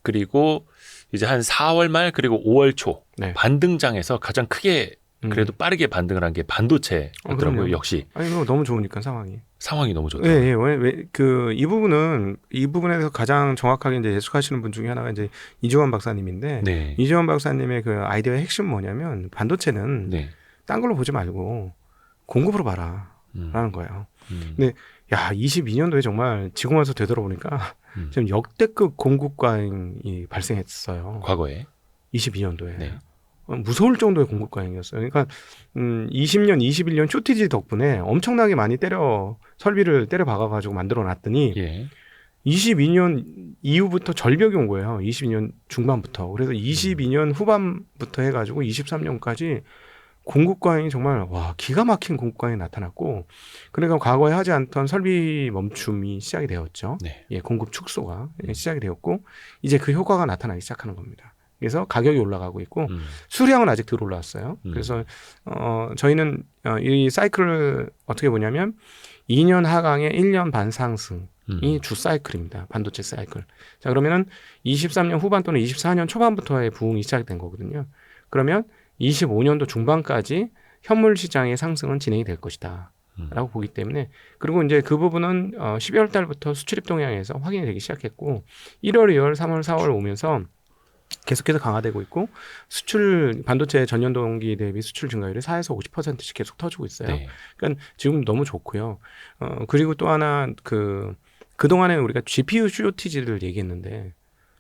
그리고 이제 한 4월 말 그리고 5월 초 네. 반등장에서 가장 크게 그래도 빠르게 반등을 한 게 반도체였더라고요. 그럼요. 역시 아니 이거 너무 좋으니까 상황이 너무 좋다. 예, 예. 이 부분에서 가장 정확하게 이제 예측하시는 분 중에 하나가 이제 이주원 박사님인데 네. 이주원 박사님의 그 아이디어의 핵심 뭐냐면 반도체는 네. 딴 걸로 보지 말고 공급으로 봐라라는 거예요. 근데 야 22년도에 정말 지금 와서 되돌아보니까 지금 역대급 공급 과잉이 발생했어요. 과거에 22년도에. 네. 무서울 정도의 공급 과잉이었어요. 그러니까 20년, 21년 쇼티지 덕분에 엄청나게 많이 설비를 때려 박아가지고 만들어놨더니 예. 22년 이후부터 절벽이 온 거예요. 22년 중반부터. 그래서 22년 후반부터 해가지고 23년까지 공급 과잉이 정말 기가 막힌 공급 과잉이 나타났고, 그러니까 과거에 하지 않던 설비 멈춤이 시작이 되었죠. 네. 예, 공급 축소가 시작이 되었고 이제 그 효과가 나타나기 시작하는 겁니다. 그래서 가격이 올라가고 있고 수량은 아직 덜 올라왔어요. 그래서 저희는 이 사이클을 어떻게 보냐면 2년 하강에 1년 반 상승이 주 사이클입니다. 반도체 사이클. 자, 그러면은 23년 후반 또는 24년 초반부터의 부흥이 시작된 거거든요. 그러면 25년도 중반까지 현물 시장의 상승은 진행이 될 것이다. 라고 보기 때문에, 그리고 이제 그 부분은 12월 달부터 수출입 동향에서 확인이 되기 시작했고 1월, 2월, 3월, 4월 오면서 계속해서 강화되고 있고 수출 반도체 전년 동기 대비 수출 증가율이 4에서 50%씩 계속 터지고 있어요. 네. 그러니까 지금 너무 좋고요. 그리고 또 하나 그동안에는 우리가 GPU 쇼티지를 얘기했는데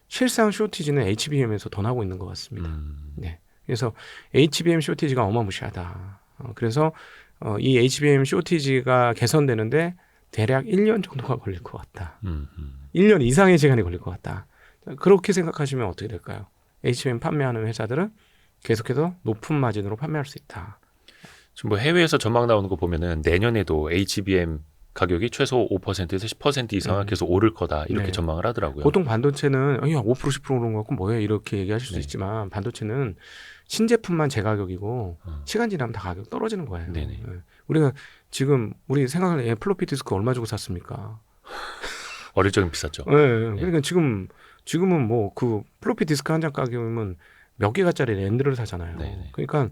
실상 쇼티지는 HBM에서 더 나고 있는 것 같습니다. 네. 그래서 HBM 쇼티지가 어마무시하다. 그래서 이 HBM 쇼티지가 개선되는데 대략 1년 정도가 걸릴 것 같다. 1년 이상의 시간이 걸릴 것 같다. 그렇게 생각하시면 어떻게 될까요? HBM 판매하는 회사들은 계속해서 높은 마진으로 판매할 수 있다. 지금 뭐 해외에서 전망 나오는 거 보면은 내년에도 HBM 가격이 최소 5%에서 10% 이상은 계속 오를 거다 이렇게 네. 전망을 하더라고요. 보통 반도체는 5% 10% 오른 거 같고 뭐야 이렇게 얘기하실 수 네. 있지만 반도체는 신제품만 제 가격이고 시간 지나면 다 가격 떨어지는 거예요. 네네. 우리가 지금 우리 생각하는 플로피 디스크 얼마 주고 샀습니까? 어릴 적엔 비쌌죠. 네. 그러니까 지금은 뭐 그 플로피 디스크 한 장 가격이면 몇 기가짜리 랜드를 사잖아요. 네네. 그러니까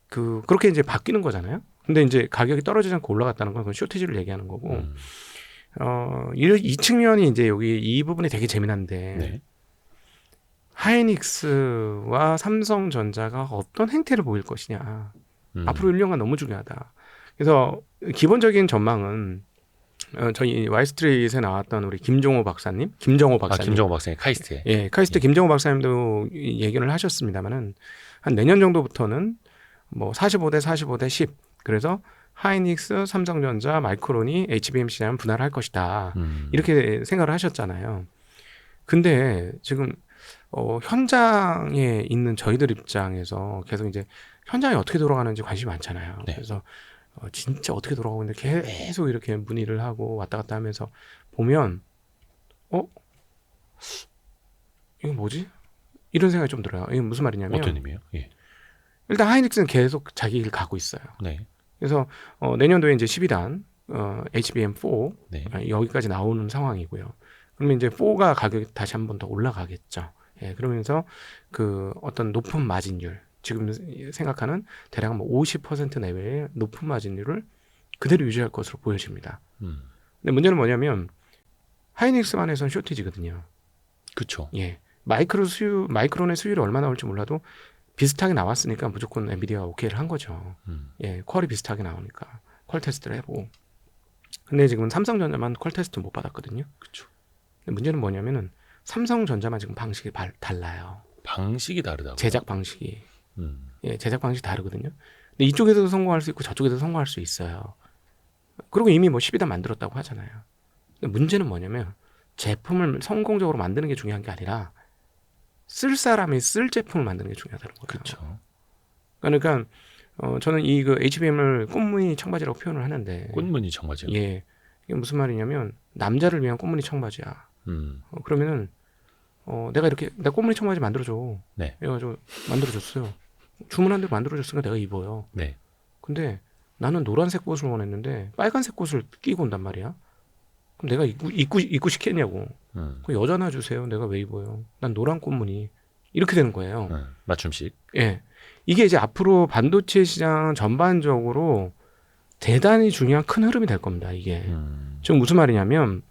그렇게 이제 바뀌는 거잖아요. 근데 이제 가격이 떨어지지 않고 올라갔다는 건 그건 쇼티지를 얘기하는 거고, 이 측면이 이제 여기 이 부분이 되게 재미난데, 네. 하이닉스와 삼성전자가 어떤 행태를 보일 것이냐. 앞으로 1년간 너무 중요하다. 그래서 기본적인 전망은 저희 와이스트리트에 나왔던 우리 김정호 박사님. 김정호 박사님 카이스트에. 예, 카이스트 예. 김정호 박사님도 얘기를 하셨습니다만은 한 내년 정도부터는 뭐 45대 45대 10. 그래서 하이닉스, 삼성전자, 마이크론이 HBM 시장을 분할할 것이다. 이렇게 생각을 하셨잖아요. 근데 지금 현장에 있는 저희들 입장에서 계속 이제 현장이 어떻게 돌아가는지 관심이 많잖아요. 네. 그래서 진짜 어떻게 돌아가고 있는데 계속 이렇게 문의를 하고 왔다 갔다 하면서 보면 이거 뭐지? 이런 생각이 좀 들어요. 이게 무슨 말이냐면 어떤 의미예요? 예. 일단 하이닉스는 계속 자기 길 가고 있어요. 네. 그래서 내년도에 이제 12단 HBM4 네. 여기까지 나오는 상황이고요. 그러면 이제 4가 가격이 다시 한 번 더 올라가겠죠. 예, 그러면서 그 어떤 높은 마진율, 지금 생각하는 대략 뭐 50% 내외의 높은 마진율을 그대로 유지할 것으로 보여집니다. 근데 문제는 뭐냐면 하이닉스만에서는 쇼티지거든요. 그렇죠. 예, 마이크론의 수율이 얼마 나올지 몰라도 비슷하게 나왔으니까 무조건 엔비디아가 오케이를 한 거죠. 예, 퀄이 비슷하게 나오니까 퀄 테스트를 해보고. 근데 지금 삼성전자만 퀄 테스트 못 받았거든요. 그렇죠. 근데 문제는 뭐냐면은 삼성전자만 지금 방식이 달라요. 방식이 다르다고. 제작 방식이. 예, 제작 방식이 다르거든요. 근데 이쪽에서도 성공할 수 있고 저쪽에서도 성공할 수 있어요. 그리고 이미 뭐 12단 만들었다고 하잖아요. 근데 문제는 뭐냐면 제품을 성공적으로 만드는 게 중요한 게 아니라 쓸 사람이 쓸 제품을 만드는 게 중요하다는 거예요. 그렇죠. 그러니까 저는 이 그 HBM을 꽃무늬 청바지라고 표현을 하는데, 꽃무늬 청바지요. 예, 이게 무슨 말이냐면 남자를 위한 꽃무늬 청바지야. 그러면은 내가 꽃무늬 청바지 만들어줘. 네. 그래가지고 만들어줬어요. 주문한 대로 만들어줬으니까 내가 입어요. 네. 근데 나는 노란색 꽃을 원했는데 빨간색 꽃을 끼고 온단 말이야. 그럼 내가 입고 싶겠냐고. 그 여자나 주세요. 내가 왜 입어요? 난 노란 꽃무늬. 이렇게 되는 거예요. 맞춤식. 예. 이게 이제 앞으로 반도체 시장 전반적으로 대단히 중요한 큰 흐름이 될 겁니다. 이게. 지금 무슨 말이냐면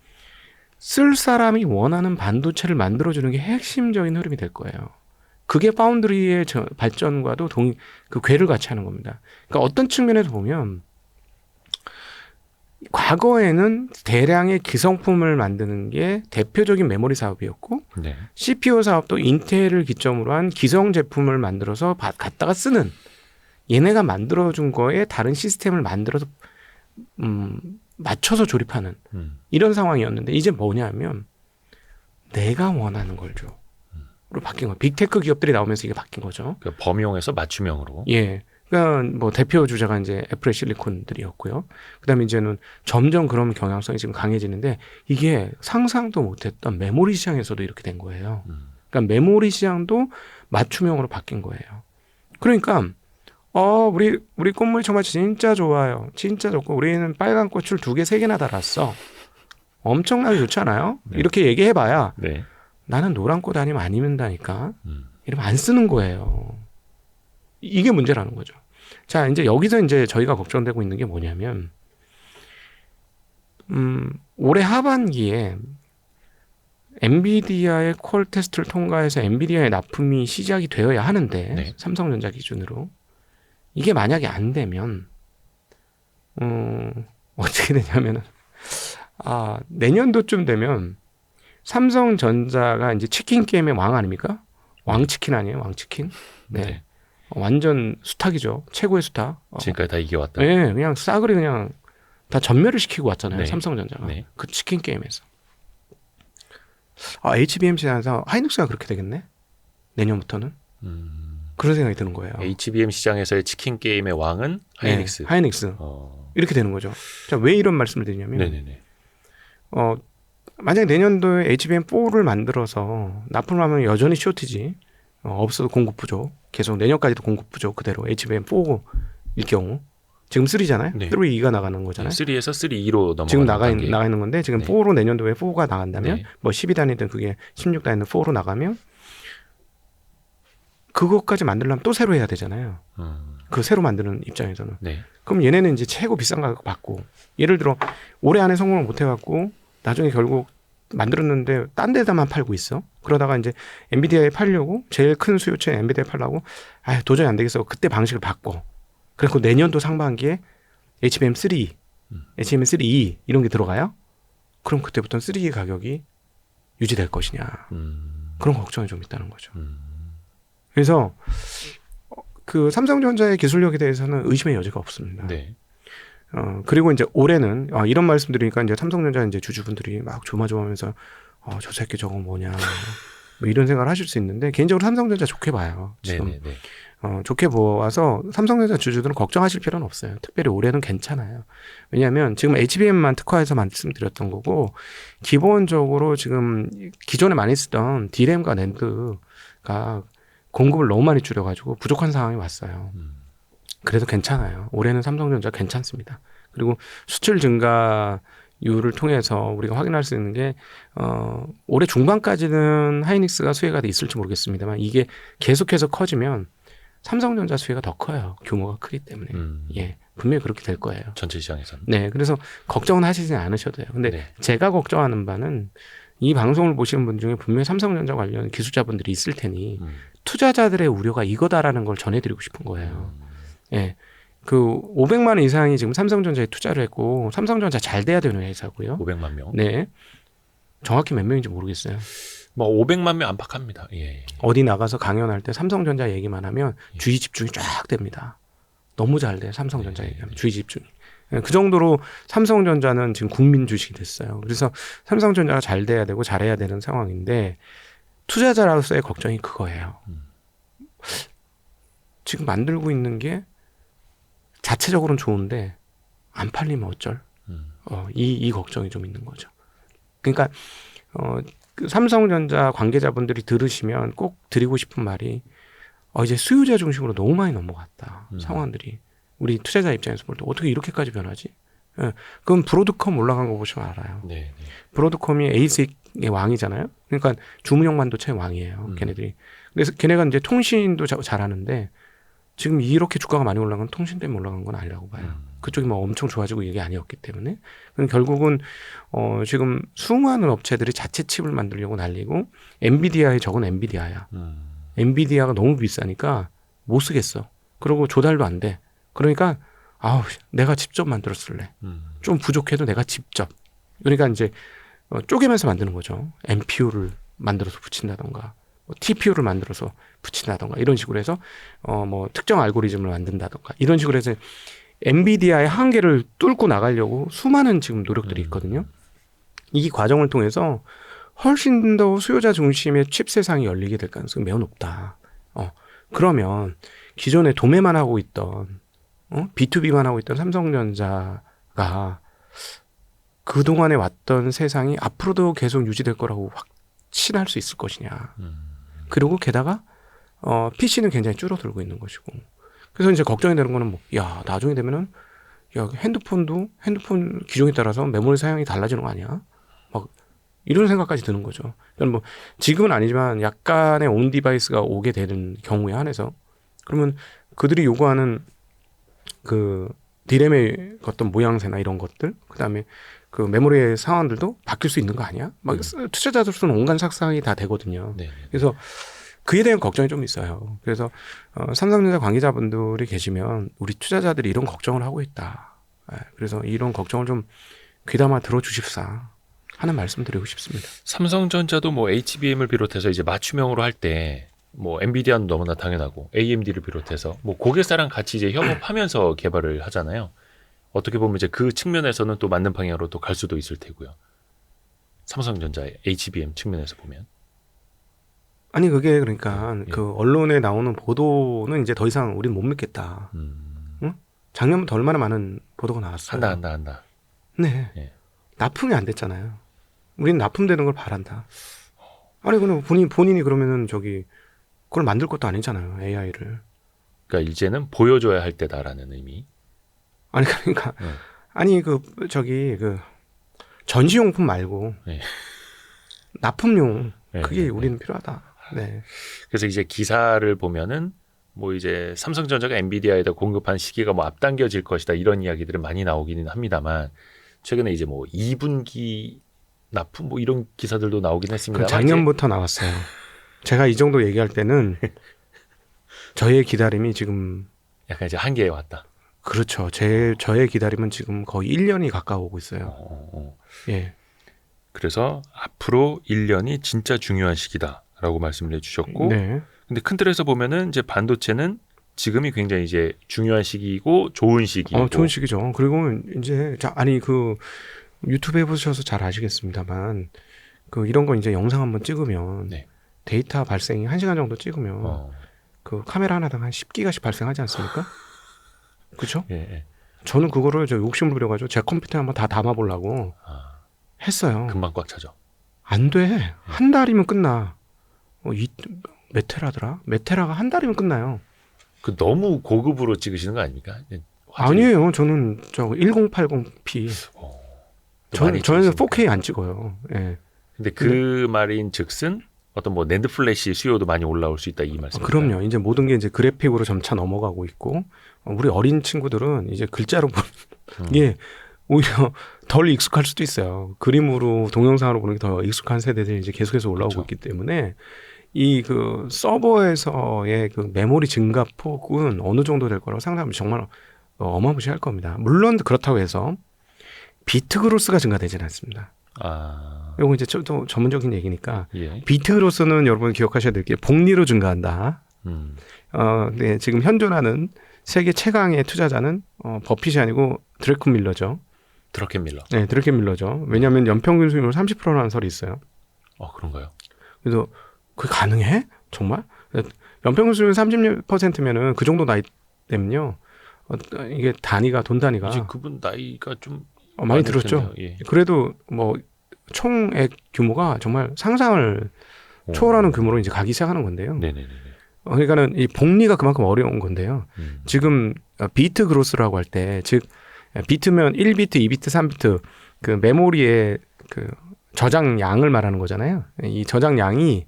쓸 사람이 원하는 반도체를 만들어주는 게 핵심적인 흐름이 될 거예요. 그게 파운드리의 발전과도 그 궤를 같이 하는 겁니다. 그러니까 어떤 측면에서 보면 과거에는 대량의 기성품을 만드는 게 대표적인 메모리 사업이었고 네. CPU 사업도 인텔을 기점으로 한 기성 제품을 만들어서 갖다가 쓰는 얘네가 만들어준 거에 다른 시스템을 만들어서 맞춰서 조립하는 이런 상황이었는데 이제 뭐냐면 내가 원하는 걸 줘. 로 바뀐 거예요. 빅테크 기업들이 나오면서 이게 바뀐 거죠. 그러니까 범용에서 맞춤형으로. 예. 그러니까 뭐 대표 주자가 이제 애플의 실리콘들이었고요. 그다음에 이제는 점점 그런 경향성이 지금 강해지는데 이게 상상도 못했던 메모리 시장에서도 이렇게 된 거예요. 그러니까 메모리 시장도 맞춤형으로 바뀐 거예요. 그러니까 우리 꽃무늬 정말 진짜 좋아요. 진짜 좋고 우리는 빨간 꽃을 2개, 3개나 달았어. 엄청나게 좋잖아요. 네. 이렇게 얘기해봐야 네. 나는 노란 꽃 아니면 안 입는다니까. 이러면 안 쓰는 거예요. 이게 문제라는 거죠. 자, 이제 여기서 이제 저희가 걱정되고 있는 게 뭐냐면, 올해 하반기에 엔비디아의 콜 테스트를 통과해서 엔비디아의 납품이 시작이 되어야 하는데, 네. 삼성전자 기준으로. 이게 만약에 안 되면, 어떻게 되냐면은, 내년도쯤 되면 삼성전자가 이제 치킨 게임의 왕 아닙니까? 왕치킨 아니에요? 왕치킨? 네. 네. 완전 수탉이죠. 최고의 수탉. 지금까지 다 이겨왔다. 네, 그냥 싸그리 그냥 다 전멸을 시키고 왔잖아요. 네. 삼성전자가. 네. 그 치킨 게임에서. HBM 시장에서 하이닉스가 그렇게 되겠네? 내년부터는? 그런 생각이 드는 거예요. HBM 시장에서의 치킨 게임의 왕은 하이닉스. 네, 하이닉스. 이렇게 되는 거죠. 자, 왜 이런 말씀을 드리냐면, 네네네. 만약에 내년도에 HBM4를 만들어서 납품을 하면 여전히 쇼티지. 없어도 공급 부족. 계속 내년까지도 공급 부족 그대로 HBM4일 경우. 지금 3잖아요. 네. 3가 나가는 거잖아요. 3에서 3E로 넘어가는 지금 나가 단계. 있는 건데 지금 네. 4로 내년도에 4가 나간다면 네. 뭐 12단이든 그게 16단이든 4로 나가면 그것까지 만들려면 또 새로 해야 되잖아요. 그 새로 만드는 입장에서는. 네. 그럼 얘네는 이제 최고 비싼 가격 받고 예를 들어 올해 안에 성공을 못 해갖고 나중에 결국 만들었는데 딴 데다만 팔고 있어. 그러다가 이제 엔비디아에 팔려고 제일 큰 수요처에 엔비디아에 팔라고 도저히 안 되겠어. 그때 방식을 바꿔. 그리고 내년도 상반기에 HBM3, HBM3E 이런 게 들어가요. 그럼 그때부터는 3E 가격이 유지될 것이냐. 그런 걱정이 좀 있다는 거죠. 그래서 그 삼성전자의 기술력에 대해서는 의심의 여지가 없습니다. 네. 그리고 이제 올해는 이런 말씀드리니까 이제 삼성전자 이제 주주분들이 막 조마조마하면서 저 새끼 저거 뭐냐 뭐 이런 생각을 하실 수 있는데 개인적으로 삼성전자 좋게 봐요. 지금 네네네. 좋게 보아서 삼성전자 주주들은 걱정하실 필요는 없어요. 특별히 올해는 괜찮아요. 왜냐하면 지금 HBM만 특화해서 말씀드렸던 거고 기본적으로 지금 기존에 많이 쓰던 D램과 낸드가 공급을 너무 많이 줄여가지고 부족한 상황이 왔어요. 그래서 괜찮아요. 올해는 삼성전자 괜찮습니다. 그리고 수출 증가율을 통해서 우리가 확인할 수 있는 게 올해 중반까지는 하이닉스가 수혜가 있을지 모르겠습니다만 이게 계속해서 커지면 삼성전자 수혜가 더 커요. 규모가 크기 때문에. 예, 분명히 그렇게 될 거예요. 전체 시장에서는. 네, 그래서 걱정은 하시지 않으셔도 돼요. 근데 네. 제가 걱정하는 바는 이 방송을 보시는 분 중에 분명히 삼성전자 관련 기술자분들이 있을 테니 투자자들의 우려가 이거다라는 걸 전해드리고 싶은 거예요. 예. 그 500만 원 이상이 지금 삼성전자에 투자를 했고 삼성전자 잘 돼야 되는 회사고요. 500만 명. 네. 정확히 몇 명인지 모르겠어요. 뭐 500만 명 안팎합니다. 예. 어디 나가서 강연할 때 삼성전자 얘기만 하면 주의 집중이 쫙 됩니다. 너무 잘 돼. 삼성전자 얘기하면 주의 집중이. 그 정도로 삼성전자는 지금 국민 주식이 됐어요. 그래서 삼성전자가 잘 돼야 되고 잘해야 되는 상황인데 투자자로서의 걱정이 그거예요. 지금 만들고 있는 게 자체적으로는 좋은데 안 팔리면 어쩔? 이 걱정이 좀 있는 거죠. 그러니까 그 삼성전자 관계자분들이 들으시면 꼭 드리고 싶은 말이 이제 수요자 중심으로 너무 많이 넘어갔다. 상황들이. 우리 투자자 입장에서 볼 때 어떻게 이렇게까지 변하지? 그럼 브로드컴 올라간 거 보시면 알아요. 네, 네. 브로드컴이 ASIC의 왕이잖아요. 그러니까 주문형 반도체 왕이에요. 걔네들이. 그래서 걔네가 이제 통신도 잘하는데 지금 이렇게 주가가 많이 올라간 건 통신 때문에 올라간 건 아니라고 봐요. 그쪽이 뭐 엄청 좋아지고 이게 아니었기 때문에. 그럼 결국은 지금 수많은 업체들이 자체 칩을 만들려고 날리고 엔비디아에 적은 엔비디아야. 엔비디아가 너무 비싸니까 못 쓰겠어. 그리고 조달도 안 돼. 그러니까 아우 내가 직접 만들었을래. 좀 부족해도 내가 직접. 그러니까 이제 쪼개면서 만드는 거죠. NPU를 만들어서 붙인다던가 TPU를 만들어서 붙인다던가 이런 식으로 해서 뭐 특정 알고리즘을 만든다던가 이런 식으로 해서 엔비디아의 한계를 뚫고 나가려고 수많은 지금 노력들이 있거든요. 이 과정을 통해서 훨씬 더 수요자 중심의 칩 세상이 열리게 될 가능성이 매우 높다. 그러면 기존에 도매만 하고 있던 B2B만 하고 있던 삼성전자가 그동안에 왔던 세상이 앞으로도 계속 유지될 거라고 확신할 수 있을 것이냐. 그리고 게다가 PC는 굉장히 줄어들고 있는 것이고. 그래서 이제 걱정이 되는 거는 야 나중에 되면은 핸드폰 기종에 따라서 메모리 사양이 달라지는 거 아니야? 막 이런 생각까지 드는 거죠. 그러니까 지금은 아니지만 약간의 온 디바이스가 오게 되는 경우에 한해서 그러면 그들이 요구하는 그 디램의 어떤 모양새나 이런 것들, 그다음에 그 메모리의 상황들도 바뀔 수 있는 거 아니야? 막 투자자들로서는 온갖 상상이 다 되거든요. 네. 그래서 그에 대한 걱정이 좀 있어요. 그래서 삼성전자 관계자분들이 계시면 우리 투자자들이 이런 걱정을 하고 있다. 그래서 이런 걱정을 좀 귀담아 들어주십사 하는 말씀드리고 싶습니다. 삼성전자도 뭐 HBM을 비롯해서 이제 맞춤형으로 할 때 뭐 엔비디아는 너무나 당연하고 AMD를 비롯해서 뭐 고객사랑 같이 이제 협업하면서 개발을 하잖아요. 어떻게 보면 이제 그 측면에서는 또 맞는 방향으로 또 갈 수도 있을 테고요. 삼성전자의 HBM 측면에서 보면. 아니 그게 그러니까 예. 그 언론에 나오는 보도는 이제 더 이상 우리는 못 믿겠다. 응? 작년부터 얼마나 많은 보도가 나왔어요. 한다. 네. 예. 납품이 안 됐잖아요. 우리는 납품되는 걸 바란다. 아니 그럼 본인이 그러면은 그걸 만들 것도 아니잖아요. AI를. 그러니까 이제는 보여줘야 할 때다라는 의미. 아니 그러니까 아니 그 전시용품 말고 네. 납품용 네, 그게 네, 우리는 필요하다. 네. 그래서 이제 기사를 보면은 뭐 이제 삼성전자가 엔비디아에다 공급한 시기가 뭐 앞당겨질 것이다 이런 이야기들은 많이 나오기는 합니다만 최근에 이제 뭐 2분기 납품 뭐 이런 기사들도 나오긴 했습니다. 작년부터 나왔어요. 제가 이 정도 얘기할 때는 저의 기다림이 지금 약간 이제 한계에 왔다. 그렇죠. 저의 기다림은 지금 거의 1년이 가까워오고 있어요. 예. 그래서 앞으로 1년이 진짜 중요한 시기다라고 말씀을 해주셨고, 네. 근데 큰 틀에서 보면은 이제 반도체는 지금이 굉장히 이제 중요한 시기이고 좋은 시기이고. 좋은 시기죠. 그리고 이제 그 유튜브 해보셔서 잘 아시겠습니다만 그 이런 거 이제 영상 한번 찍으면 네. 데이터 발생이 1시간 정도 찍으면 그 카메라 하나당 한 10기가씩 발생하지 않습니까? 그렇죠? 예. 저는 그거를 욕심을 부려가지고 제 컴퓨터에 한번 다 담아보려고 했어요. 금방 꽉 차죠. 안 돼. 한 달이면 끝나. 몇 테라더라? 몇 테라가 한 달이면 끝나요. 그 너무 고급으로 찍으시는 거 아닙니까? 화질이... 아니에요. 저는 1080p. 저는 4K 안 찍어요. 예. 근데 그 말인 즉슨 어떤 뭐 낸드 플래시 수요도 많이 올라올 수 있다 이 말씀입니다. 그럼요. 이제 모든 게 이제 그래픽으로 점차 넘어가고 있고 우리 어린 친구들은 이제 글자로 보는 게 오히려 덜 익숙할 수도 있어요. 그림으로 동영상으로 보는 게 더 익숙한 세대들이 이제 계속해서 올라오고 그렇죠. 있기 때문에 이 그 서버에서의 그 메모리 증가폭은 어느 정도 될 거라고 상상하면 정말 어마무시할 겁니다. 물론 그렇다고 해서 비트 그로스가 증가되지는 않습니다. 이거 이제 또 전문적인 얘기니까 예. 비트 그로스는 여러분 기억하셔야 될 게 복리로 증가한다. 네, 지금 현존하는 세계 최강의 투자자는 버핏이 아니고 드래큰 밀러죠. 드래큰 밀러. 네, 드래큰 밀러죠. 왜냐하면 연평균 수익률 30%라는 설이 있어요. 그런가요? 그래서 그게 가능해? 정말? 연평균 수익률 30%면은 그 정도 나이 때면요. 이게 돈 단위가 이제 그분 나이가 좀 많이 들었죠. 예. 그래도 뭐 총액 규모가 정말 상상을 초월하는 규모로 이제 가기 시작하는 건데요. 네네네. 그러니까는 이 복리가 그만큼 어려운 건데요. 지금 비트 그로스라고 할 때, 즉 비트면 1비트, 2비트, 3비트 그 메모리의 그 저장량을 말하는 거잖아요. 이 저장량이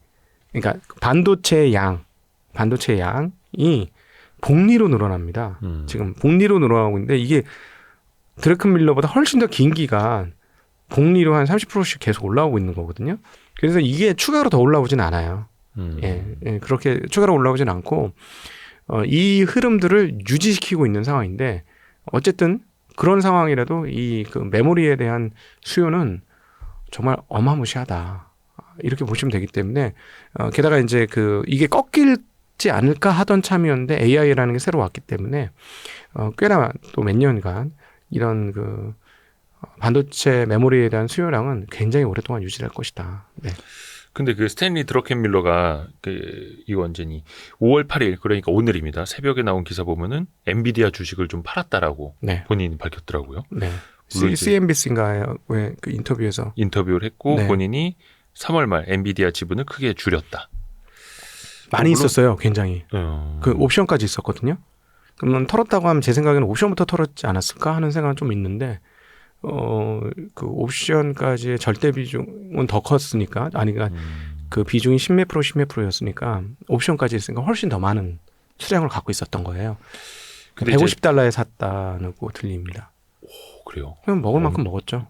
그러니까 반도체 양이 복리로 늘어납니다. 지금 복리로 늘어나고 있는데 이게 드래켄밀러보다 훨씬 더 긴 기간 복리로 한 30%씩 계속 올라오고 있는 거거든요. 그래서 이게 추가로 더 올라오진 않아요. 그렇게 추가로 올라오진 않고 이 흐름들을 유지시키고 있는 상황인데 어쨌든 그런 상황이라도 이 그 메모리에 대한 수요는 정말 어마무시하다. 이렇게 보시면 되기 때문에 게다가 이제 그 이게 꺾일지 않을까 하던 참이었는데 AI라는 게 새로 왔기 때문에 꽤나 또 몇 년간 이런 그 반도체 메모리에 대한 수요량은 굉장히 오랫동안 유지될 것이다. 네. 근데 그 스탠리 드러켄밀러가 이거 언제니 5월 8일 그러니까 오늘입니다. 새벽에 나온 기사 보면은 엔비디아 주식을 좀 팔았다라고 네. 본인이 밝혔더라고요. 네. 물론 CNBC인가의 그 인터뷰에서 인터뷰를 했고 네. 본인이 3월 말 엔비디아 지분을 크게 줄였다. 많이 물론- 있었어요. 굉장히. 그 옵션까지 있었거든요. 그러면 털었다고 하면 제 생각에는 옵션부터 털었지 않았을까 하는 생각은 좀 있는데 그 옵션까지의 절대 비중은 더 컸으니까 그러니까 그 비중이 10몇 프로였으니까 옵션까지 있으니까 훨씬 더 많은 수량을 갖고 있었던 거예요. 근데 150달러에 샀다고 들립니다. 그래요. 그럼 먹을 만큼 먹었죠.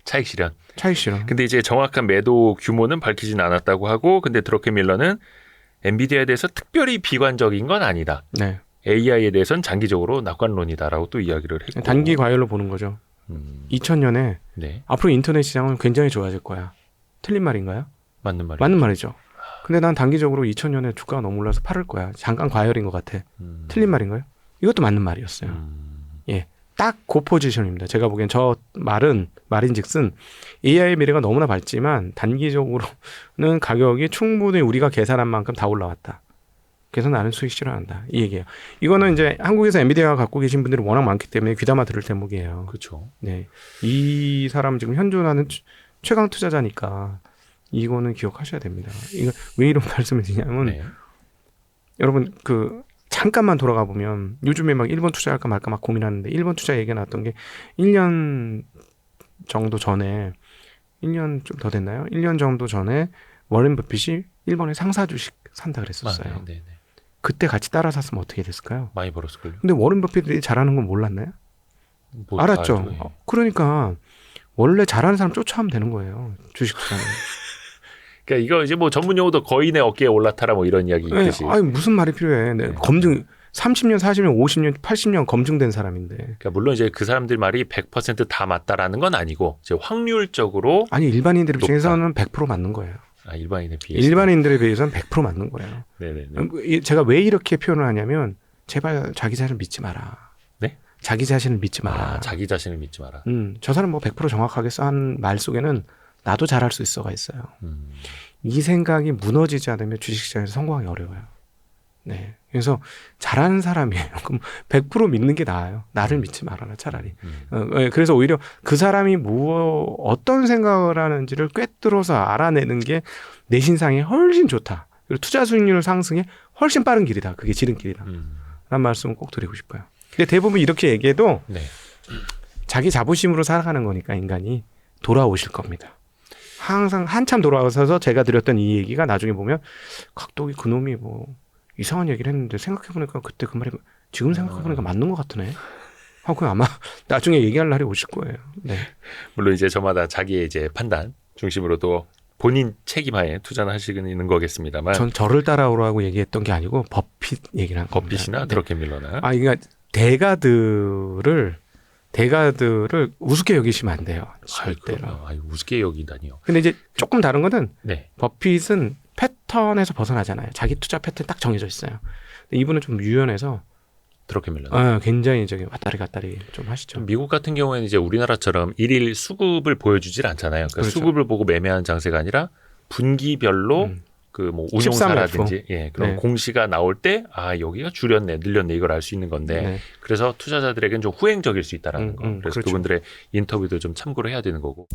차익 실현. 차익 실현. 근데 이제 정확한 매도 규모는 밝히진 않았다고 하고 근데 드러켄밀러는 엔비디아에 대해서 특별히 비관적인 건 아니다. 네. AI에 대해서는 장기적으로 낙관론이다라고 또 이야기를 했고. 단기 과열로 보는 거죠. 2000년에 네. 앞으로 인터넷 시장은 굉장히 좋아질 거야. 틀린 말인가요? 맞는 말이에요. 맞는 말이죠. 근데 난 단기적으로 2000년에 주가가 너무 올라서 팔을 거야. 잠깐 과열인 것 같아. 틀린 말인가요? 이것도 맞는 말이었어요. 예, 딱 그 포지션입니다. 제가 보기엔 저 말인즉슨 AI의 미래가 너무나 밝지만 단기적으로는 가격이 충분히 우리가 계산한 만큼 다 올라왔다. 그래서 나는 수익 실현한다. 이 얘기예요. 이거는 이제 한국에서 엔비디아가 갖고 계신 분들이 워낙 많기 때문에 귀담아 들을 대목이에요. 그렇죠. 네, 이 사람 지금 현존하는 최강 투자자니까 이거는 기억하셔야 됩니다. 이거 왜 이런 말씀을 드리냐면 네. 여러분 그 잠깐만 돌아가 보면 요즘에 막 일본 투자할까 말까 막 고민하는데 일본 투자 얘기가 나왔던 게 1년 정도 전에 1년 좀 더 됐나요? 1년 정도 전에 워렌 버핏이 일본의 상사 주식 산다 그랬었어요. 네. 그때 같이 따라 샀으면 어떻게 됐을까요? 많이 벌었을걸요. 근데 워렌 버핏이 잘하는 건 몰랐나요? 뭐 알았죠. 알죠, 예. 그러니까 원래 잘하는 사람 쫓아하면 되는 거예요. 주식 투자는. 그러니까 이거 이제 뭐 전문 용어도 거인의 어깨에 올라타라 뭐 이런 이야기 네, 있듯이. 아니 무슨 말이 필요해. 네, 네. 검증 30년, 40년, 50년, 80년 검증된 사람인데. 그러니까 물론 이제 그 사람들 말이 100%다 맞다라는 건 아니고 이제 확률적으로 아니 일반인들 높다. 입장에서는 100% 맞는 거예요. 일반인에 비해서. 일반인들에 비해서는 100% 맞는 거예요. 네네네. 제가 왜 이렇게 표현을 하냐면 제발 자기 자신을 믿지 마라. 네? 자기 자신을 믿지 마라. 자기 자신을 믿지 마라. 저 사람 뭐 100% 정확하게 한 말 속에는 나도 잘할 수 있어가 있어요. 이 생각이 무너지지 않으면 주식시장에서 성공하기 어려워요. 네. 그래서 잘하는 사람이에요. 그럼 100% 믿는 게 나아요. 나를 믿지 말아라 차라리. 그래서 오히려 그 사람이 어떤 생각을 하는지를 꿰뚫어서 알아내는 게 내 신상에 훨씬 좋다. 그리고 투자 수익률 상승에 훨씬 빠른 길이다. 그게 지름길이다. 라는 말씀을 꼭 드리고 싶어요. 근데 대부분 이렇게 얘기해도 네. 자기 자부심으로 살아가는 거니까 인간이 돌아오실 겁니다. 항상 한참 돌아와서 제가 드렸던 이 얘기가 나중에 보면 각독이 그놈이 뭐 이상한 얘기를 했는데 생각해보니까 그때 그 말이 지금 생각해보니까 맞는 것 같으네 하고 아마 나중에 얘기할 날이 오실 거예요. 네. 물론 이제 저마다 자기의 이제 판단 중심으로 또 본인 책임하에 투자는 하시는 거겠습니다만. 전 저를 따라오라고 얘기했던 게 아니고 버핏 얘기를 한 겁니다. 버핏이나 드러켄밀러나. 그러니까 대가들을 우습게 여기시면 안 돼요. 절대로. 우습게 여기다니요. 근데 이제 조금 다른 거는 네. 버핏은 패턴에서 벗어나잖아요. 자기 투자 패턴 딱 정해져 있어요. 근데 이분은 좀 유연해서 드러켄밀러. 굉장히 저기 왔다리 갔다리 좀 하시죠. 미국 같은 경우에는 이제 우리나라처럼 일일 수급을 보여주질 않잖아요. 그러니까 그렇죠. 수급을 보고 매매하는 장세가 아니라 분기별로 그 뭐 운용사라든지 그런 네. 공시가 나올 때 여기가 줄였네, 늘렸네 이걸 알 수 있는 건데 네. 그래서 투자자들에게는 좀 후행적일 수 있다라는 거. 그래서 그렇죠. 그분들의 인터뷰도 좀 참고를 해야 되는 거고.